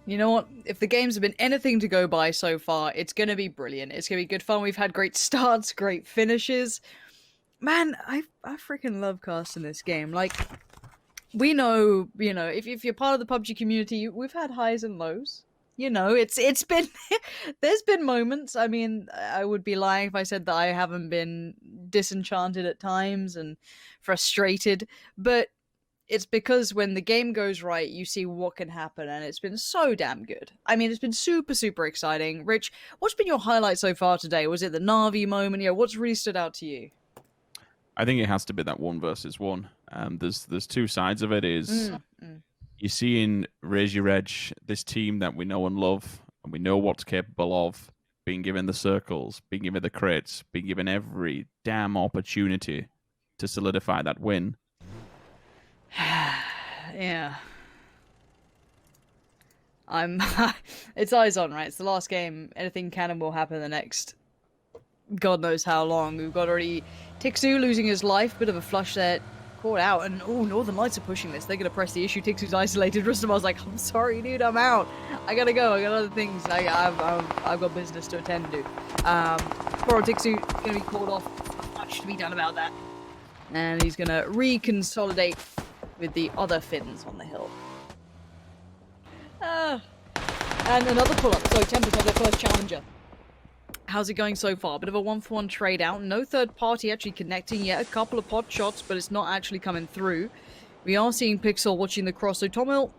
You know what? If the games have been anything to go by so far, it's gonna be brilliant. It's gonna be good fun. We've had great starts, great finishes. Man, I freaking love casting this game. Like, we know, if you're part of the PUBG community, we've had highs and lows. It's been there's been moments. I mean, I would be lying if I said that I haven't been disenchanted at times and frustrated, but it's because when the game goes right, you see what can happen, and it's been so damn good. I mean, it's been super, super exciting. Rich, what's been your highlight so far today? Was it the Navi moment? What's really stood out to you? I think it has to be that 1 versus 1. There's two sides of it. You see in Raise Your Edge, this team that we know and love, and we know what's capable of, being given the circles, being given the crates, being given every damn opportunity to solidify that win. Yeah. It's eyes on, right? It's the last game. Anything can and will happen the next God knows how long. We've got already Tixu losing his life, bit of a flush there, caught out, and Northern Lights are pushing this. They're gonna press the issue. Tixu's isolated. Rustamar's like, I'm sorry, dude, I'm out. I gotta go. I got other things. I've got business to attend to. Poor Tixu gonna be called off. Not much to be done about that. And he's gonna reconsolidate with the other Finns on the hill. And another pull-up. So Tempest have their first challenger. How's it going so far? Bit of a 1-for-1 trade out. No third party actually connecting yet. A couple of pot shots, but it's not actually coming through. We are seeing Pixel watching the cross. So Tomil,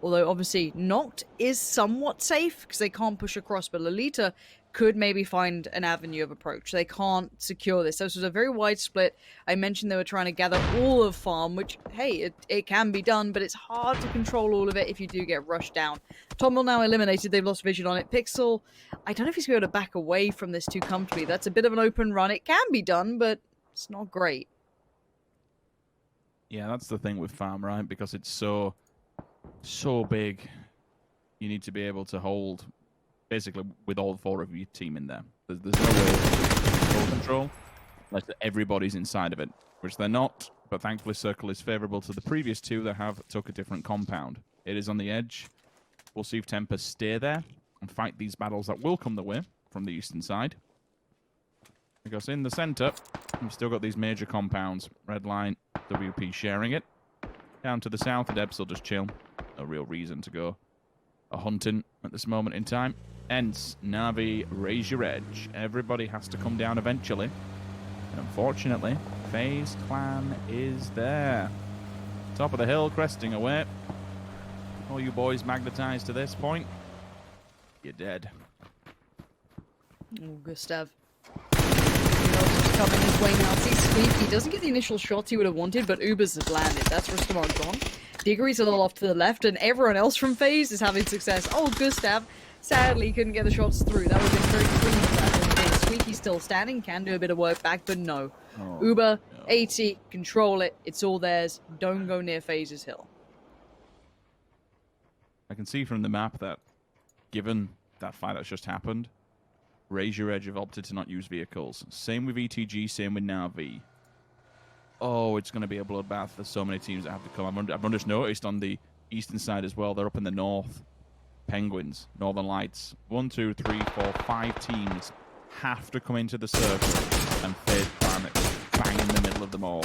although obviously knocked, is somewhat safe because they can't push across. But Lolita could maybe find an avenue of approach. They can't secure this. This was a very wide split. I mentioned they were trying to gather all of farm, which, hey, it can be done, but it's hard to control all of it if you do get rushed down. Tomil now eliminated. They've lost vision on it. Pixel, I don't know if he's going to be able to back away from this too comfortably. That's a bit of an open run. It can be done, but it's not great. Yeah, that's the thing with farm, right? Because it's so big, you need to be able to hold basically with all 4 of your team in there. There's no way of control unless everybody's inside of it, which they're not, but thankfully Circle is favourable to the previous 2 that have took a different compound. It is on the edge. We'll see if Tempest stay there and fight these battles that will come the way from the eastern side. Because in the centre, we've still got these major compounds. Red line, WP sharing it. Down to the south, Adebs will just chill. No real reason to go hunting at this moment in time. Hence, Navi, raise your edge. Everybody has to come down eventually. And unfortunately, FaZe Clan is there. Top of the hill, cresting away. All you boys magnetized to this point, you're dead. Oh, Gustav. Just coming his way now. See Squeak, he doesn't get the initial shots he would have wanted, but Ubers has landed. That's Rustamar gone. Diggory's a little off to the left, and everyone else from FaZe is having success. Oh, Gustav sadly couldn't get the shots through. That would have been very clean for that. Squeaky's still standing, can do a bit of work back, but no. Uber, 80, control it. It's all theirs. Don't go near FaZe's hill. I can see from the map that, given that fight that's just happened, Raise Your Edge have opted to not use vehicles. Same with ETG, same with Navi. Oh, it's going to be a bloodbath. There's so many teams that have to come. I've just noticed on the eastern side as well, they're up in the north. Penguins, Northern Lights. 1, 2, 3, 4, 5 teams have to come into the circle and FaZe Clan it bang in the middle of them all.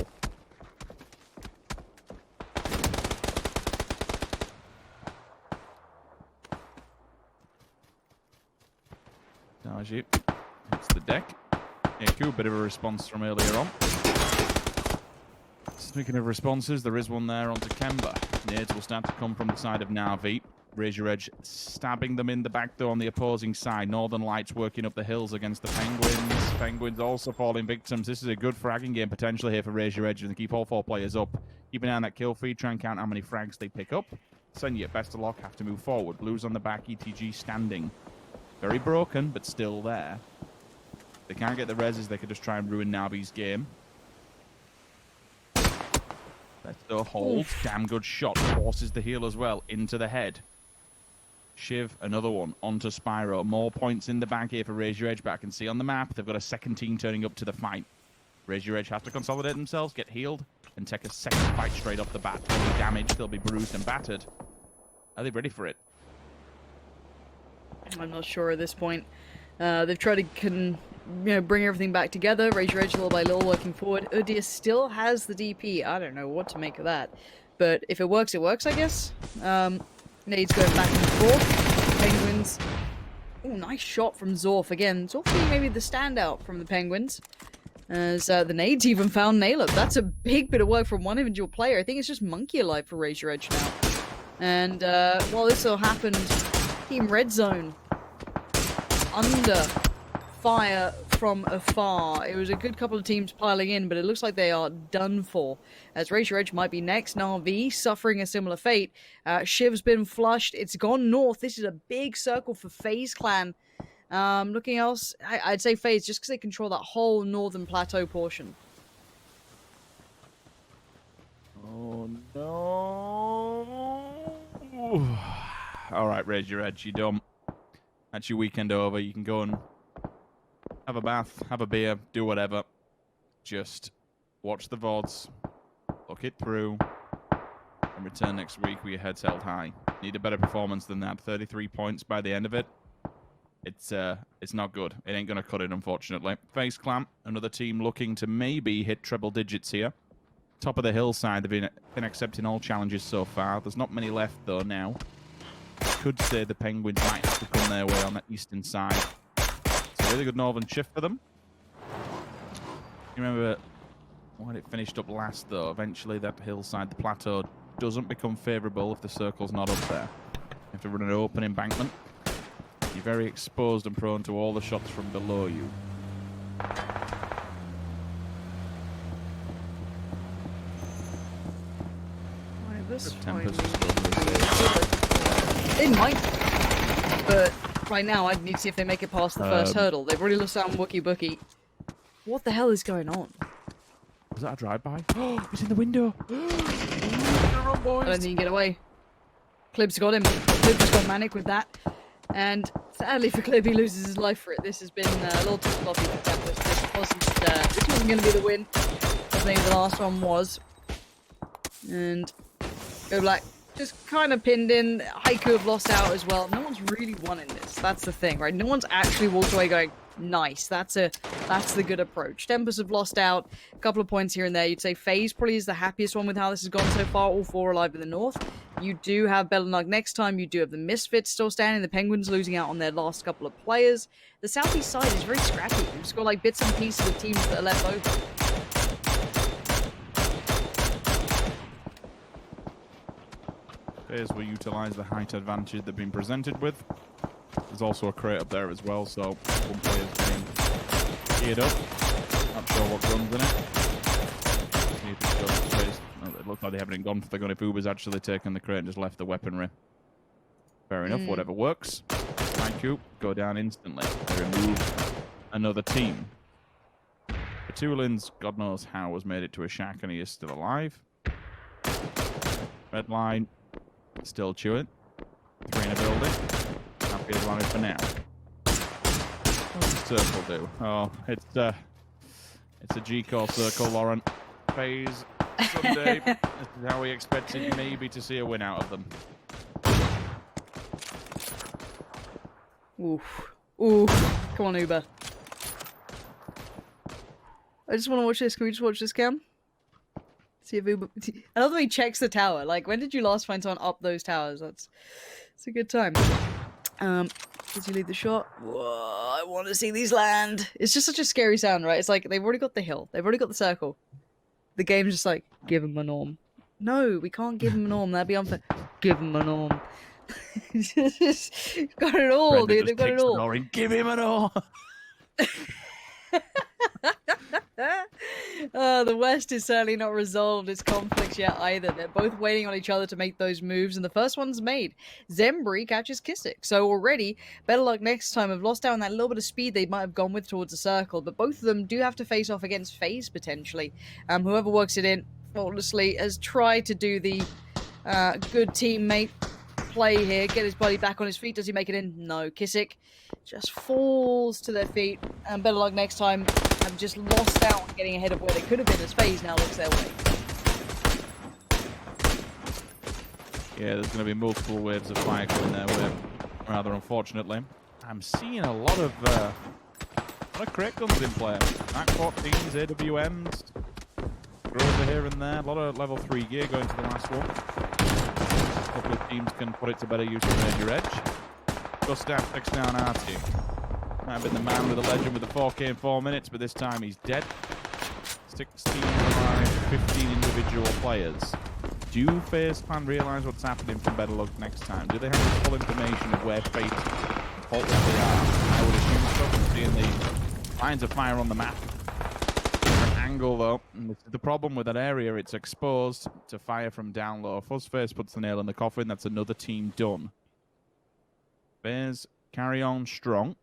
Najib, it's the deck. AQ, a bit of a response from earlier on. Speaking of responses, there is one there onto Kemba. Nades will start to come from the side of Navi. Raise Your Edge stabbing them in the back door on the opposing side. Northern Lights working up the hills against the Penguins. Penguins also falling victims. This is a good fragging game potentially here for Raise Your Edge and keep all 4 players up. Keep an eye on that kill feed. Try and count how many frags they pick up. Senya, best of luck. Have to move forward. Blues on the back. ETG standing. Very broken, but still there. They can't get the reses. They could just try and ruin Navi's game. Let's go hold. Damn good shot. Forces the heal as well into the head. Shiv, another one. Onto Spyro. More points in the back here for Raise Your Edge. But I can see on the map they've got a second team turning up to the fight. Raise Your Edge have to consolidate themselves, get healed, and take a second fight straight off the bat. They'll be damaged, they'll be bruised and battered. Are they ready for it? I'm not sure at this point. They've tried to bring everything back together. Razor Edge little by little working forward. Udyr still has the DP. I don't know what to make of that. But if it works, I guess. Nades going back and forth. Penguins. Oh, nice shot from Zorf. Again, Zorf being maybe the standout from the Penguins. As the nades even found Nailor. That's a big bit of work from one individual player. I think it's just Monkey alive for Razor Edge now. And while this all happened, Team Red Zone under fire from afar. It was a good couple of teams piling in, but it looks like they are done for. As Razor Edge might be next. Na'Vi suffering a similar fate. Shiv's been flushed. It's gone north. This is a big circle for FaZe Clan. Looking else, I'd say FaZe, just because they control that whole northern plateau portion. Oh no! All right, Razor Edge, you're done. That's your weekend over. You can go and have a bath, have a beer, do whatever. Just watch the VODs, look it through, and return next week with your heads held high. Need a better performance than that. 33 points by the end of it. It's not good. It ain't gonna cut it, unfortunately. FaZe Clan, another team looking to maybe hit treble digits here. Top of the hillside, they've been accepting all challenges so far. There's not many left though now. Could say the Penguins might have to come their way on the eastern side. It's a really good northern shift for them. You remember when it finished up last though, eventually that hillside, the plateau, doesn't become favourable if the circle's not up there. You have to run an open embankment. You're very exposed and prone to all the shots from below you. Right, this It might, but right now I need to see if they make it past the first hurdle. They've already lost out on Wookie Bookie. What the hell is going on? Was that a drive-by? Oh, it's in the window. I don't think he can get away. Clib's got him. Clib just got manic with that. And sadly for Clib, he loses his life for it. This has been a little too sloppy for Tempest. This wasn't going to be the win, as maybe the last one was. And Go Black just kind of pinned in. Haiku have lost out as well. No one's really won in this. That's the thing, right? No one's actually walked away going, nice. That's the good approach. Tempest have lost out. A couple of points here and there. You'd say FaZe probably is the happiest one with how this has gone so far. All four alive in the north. You do have Bellenug next time. You do have the Misfits still standing. The Penguins losing out on their last couple of players. The southeast side is very scrappy. You've just got like bits and pieces of teams that are left over. FaZe will utilise the height advantage they've been presented with. There's also a crate up there as well, so one player's being geared up. Not sure what guns in it. See if it shows FaZe. Oh, it looks like they haven't gone for the gun if Uber's actually taken the crate and just left the weaponry. Fair enough, whatever works. IQ, go down instantly. They remove another team. Petulin's, God knows how, has made it to a shack and he is still alive. Red line, still chewing. 3 in a building. Happy as long as for now. What's the circle do? Oh, it's a G-core circle, Lauren. FaZe, someday. This is how we expected maybe to see a win out of them. Oof. Oof. Come on, Uber. I just want to watch this. Can we just watch this, Cam? See if Uber... I love the way he checks the tower. Like, when did you last find someone up those towers? It's a good time. Did you leave the shot? Whoa, I want to see these land. It's just such a scary sound, right? It's like, they've already got the hill. They've already got the circle. The game's just like, give him a norm. No, we can't give him a norm. That'd be unfair. Give him a norm. Got it all, dude. They've got it all. Give him an all. The West is certainly not resolved its conflicts yet either. They're both waiting on each other to make those moves, and the first one's made. Zembri catches Kissick. So already, better luck next time. Have lost out on that little bit of speed they might have gone with towards the circle, but both of them do have to face off against FaZe potentially. Whoever works it in, faultlessly, has tried to do the good teammate play here, get his body back on his feet. Does he make it in? No. Kissick just falls to their feet, and better luck next time. Have just lost out on getting ahead of where they could have been as FaZe now looks their way. Yeah, there's going to be multiple waves of fire coming their way, rather unfortunately. I'm seeing a lot of crate guns in play. Mac 14s, AWMs, Grover here and there. A lot of level 3 gear going to the last one. A couple of teams can put it to better use on your edge. Gustav takes down Artie. Might have been the man with the legend with the 4K in 4 minutes, but this time he's dead. 16 alive, 15 individual players. Do FaZe Clan realise what's happening from Better Luck next time? Do they have the full information of where Fate and Faultless they are? I would assume so. I'm seeing the lines of fire on the map. Different angle though. And the problem with that area, it's exposed to fire from down low. FaZe puts the nail in the coffin. That's another team done. FaZe carry on strong.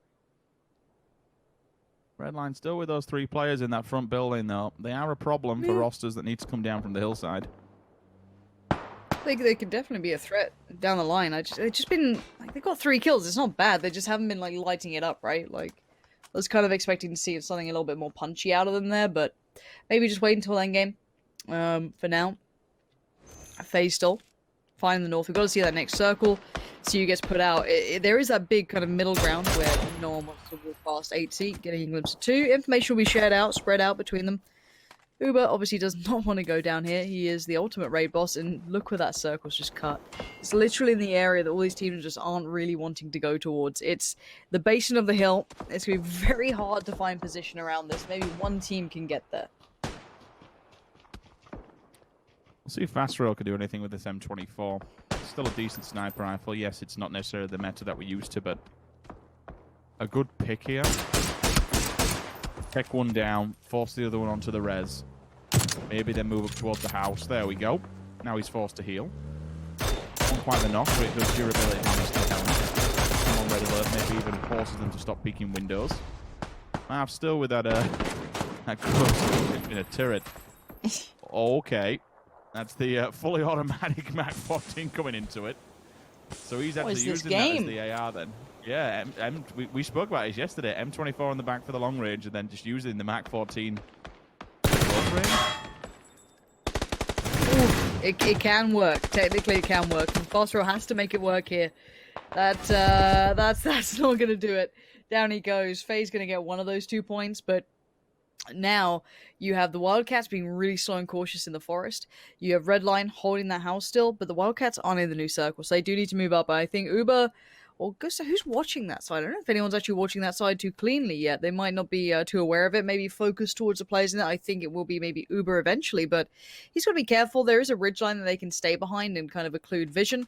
Redline still with those 3 players in that front building, though. They are a problem for rosters that need to come down from the hillside. They could definitely be a threat down the line. They've just been like they've got 3 kills. It's not bad. They just haven't been like lighting it up, right? Like I was kind of expecting to see something a little bit more punchy out of them there, but maybe just wait until end game. For now, FaZe still fine in the north. We've got to see that next circle. See who gets put out. There is that big kind of middle ground where no one wants to walk past 8C, getting a glimpse of 2. Information will be shared out, spread out between them. Uber obviously does not want to go down here. He is the ultimate raid boss, and look where that circle's just cut. It's literally in the area that all these teams just aren't really wanting to go towards. It's the basin of the hill. It's going to be very hard to find position around this. Maybe one team can get there. We'll see if Fast Rail can do anything with this M24. Still a decent sniper rifle. Yes, it's not necessarily the meta that we're used to, but a good pick here. Take one down, force the other one onto the res. Maybe then move up towards the house. There we go. Now he's forced to heal. Not quite the knock, but it does durability damage to the helmet. I'm on red alert, maybe even forces them to stop peeking windows. I'm still with that close in a turret. Okay. That's the fully automatic Mac 14 coming into it. So he's actually using that as the AR then. Yeah, we spoke about it yesterday. M24 on the back for the long range and then just using the Mac 14 close range. Ooh, it can work. Technically it can work. And Fastro has to make it work here. That's not going to do it. Down he goes. FaZe going to get one of those 2 points, but now you have the Wildcats being really slow and cautious in the forest. You have Redline holding that house still, but the Wildcats aren't in the new circle, so they do need to move up. But I think Uber or Gustav, who's watching that side? I don't know if anyone's actually watching that side too cleanly yet. They might not be too aware of it. Maybe focus towards the players in that. I think it will be maybe Uber eventually, but he's got to be careful. There is a ridgeline that they can stay behind and kind of occlude vision.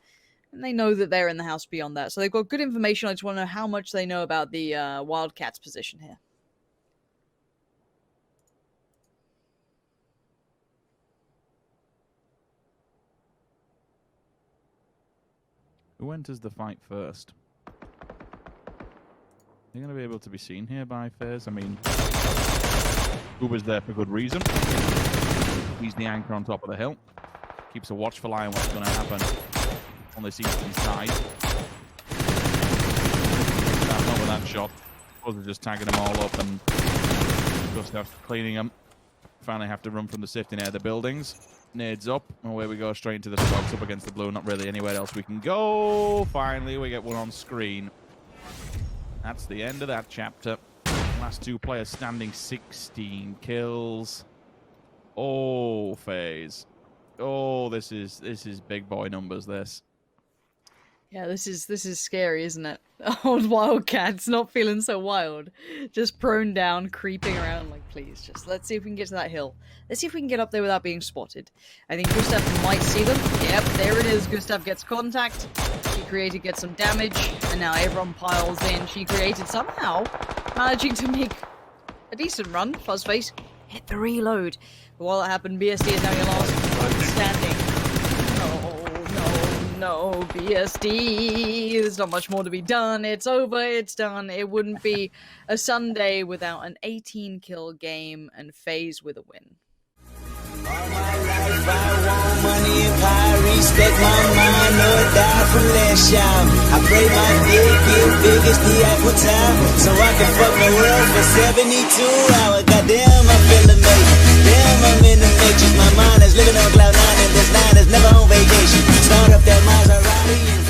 And they know that they're in the house beyond that. So they've got good information. I just want to know how much they know about the Wildcats' position here. Who enters the fight first? They're going to be able to be seen here by FaZe. I mean, Uber's there for good reason. He's the anchor on top of the hill. Keeps a watchful eye on what's going to happen on this eastern side. Not with that shot. They're just tagging them all up and just after cleaning them. Finally have to run from the sifting air of the buildings. Nades up, away we go straight into the smokes up against the blue. Not really anywhere else we can go. Finally, we get one on screen. That's the end of that chapter. Last 2 players standing, 16 kills. Oh, FaZe. Oh, this is big boy numbers, this. Yeah, this is scary, isn't it? Old Wildcats not feeling so wild. Just prone down, creeping around like, please, just let's see if we can get to that hill. Let's see if we can get up there without being spotted. I think Gustav might see them. Yep, there it is. Gustav gets contact. She created gets some damage, and now everyone piles in. She created somehow managing to make a decent run. Fuzzface hit the reload. But while that happened, BSD is now your last one standing. No, BSD, there's not much more to be done. It's over, it's done. It wouldn't be a Sunday without an 18-kill game and FaZe with a win. All my life I want money and power, respect my mind, no die from last y'all. I pray my dick get big as the Eiffel Tower, so I can fuck the world for 72 hours. Goddamn, I feel amazing. Damn, I'm in the matrix. My mind is living on cloud 9 and this 9 is never on vacation. Start up that Maserati.